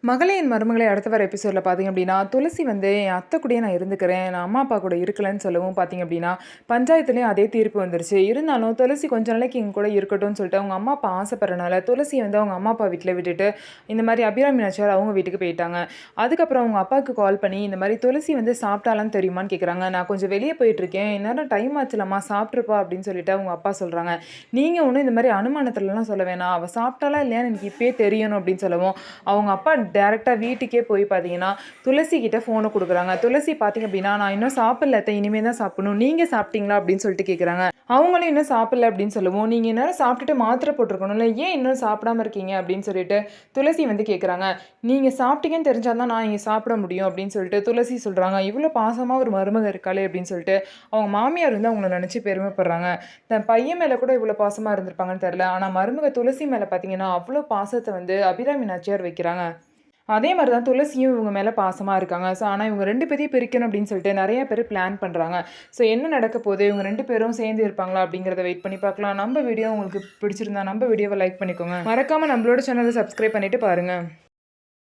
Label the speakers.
Speaker 1: மகளின் மருமகளை அடுத்த வர எபிசோடில் பார்த்தீங்க அப்படின்னா துளசி வந்து என் அத்தை கூடயே நான் இருந்துக்கிறேன், நான் அம்மா அப்பா கூட இருக்கலன்னு சொல்லவும் பார்த்தீங்க அப்படின்னா பஞ்சாயத்துலேயும் அதே தீர்ப்பு வந்துருச்சு. இருந்தாலும் துளசி கொஞ்ச நாளைக்கு எங்க கூட இருக்கட்டும்னு சொல்லிட்டு அவங்க அம்மா அப்பா ஆசைப்படுறனால துளசி வந்து அவங்க அம்மா அப்பா வீட்டில் விட்டுட்டு இந்த மாதிரி அபிராமி நாச்சியார் அவங்க வீட்டுக்கு போயிட்டாங்க. அதுக்கப்புறம் அவங்க அப்பாவுக்கு கால் பண்ணி இந்த மாதிரி துளசி வந்து சாப்பிட்டாலான்னு தெரியுமான்னு கேட்குறாங்க. நான் கொஞ்சம் வெளியே போயிட்டுருக்கேன், எந்நேரம் டைம் ஆச்சுலம்மா சாப்பிட்ருப்பா அப்படின்னு சொல்லிட்டு அவங்க அப்பா சொல்கிறாங்க. நீங்கள் ஒன்றும் இந்த மாதிரி அனுமானத்துலலாம் சொல்ல வேணாம், அவள் சாப்பிட்டாலா இல்லையான்னு எனக்கு இப்பயே தெரியணும் அப்படின்னு சொல்லவும் அவங்க அப்பா டேரெக்டாக வீட்டுக்கே போய் பார்த்தீங்கன்னா துளசி கிட்ட ஃபோனை கொடுக்குறாங்க. துளசி பார்த்தீங்க அப்படின்னா நான் இன்னும் சாப்பிடல அத்தை, இனிமேல் தான் சாப்பிடணும், நீங்கள் சாப்பிட்டீங்களா அப்படின்னு சொல்லிட்டு கேட்குறாங்க. அவங்களும் இன்னும் சாப்பிடல அப்படின்னு சொல்லவும் நீங்கள் இன்னும் சாப்பிட்டுட்டு மாத்திரை போட்டிருக்கணும்ல, ஏன் இன்னும் சாப்பிடாம இருக்கீங்க அப்படின்னு சொல்லிட்டு துளசி வந்து கேட்குறாங்க. நீங்கள் சாப்பிட்டீங்கன்னு தெரிஞ்சால் தான் நான் இங்கே சாப்பிட முடியும் அப்படின்னு சொல்லிட்டு துளசி சொல்கிறாங்க. இவ்வளோ பாசமாக ஒரு மருமக இருக்காளே அப்படின்னு சொல்லிட்டு அவங்க மாமியார் வந்து அவங்கள நினச்சி பெருமைப்படுறாங்க. தன் பையன் மேலே கூட இவ்வளோ பாசமாக இருந்திருப்பாங்கன்னு தெரில, ஆனால் மருமக துளசி மேலே பார்த்தீங்கன்னா அவ்வளோ பாசத்தை வந்து அபிராமி நாச்சியார் வைக்கிறாங்க. அதே மாதிரி தான் துளசியும் இவங்க மேலே பாசமாக இருக்காங்க. ஸோ ஆனால் இவங்க 2 பேரையும் பிரிக்கணும் அப்படின்னு சொல்லிட்டு நிறைய பேர் பிளான் பண்ணுறாங்க. ஸோ என்ன நடக்க போகுது, இவங்க 2 பேரும் சேர்ந்து இருப்பாங்களா அப்படிங்கிறத வெயிட் பண்ணி பார்க்கலாம். நம்ம வீடியோ உங்களுக்கு பிடிச்சிருந்தா நம்ம வீடியோவை லைக் பண்ணிக்கோங்க. மறக்காமல் நம்மளோட சேனலை சப்ஸ்கிரைப் பண்ணிவிட்டு பாருங்கள்.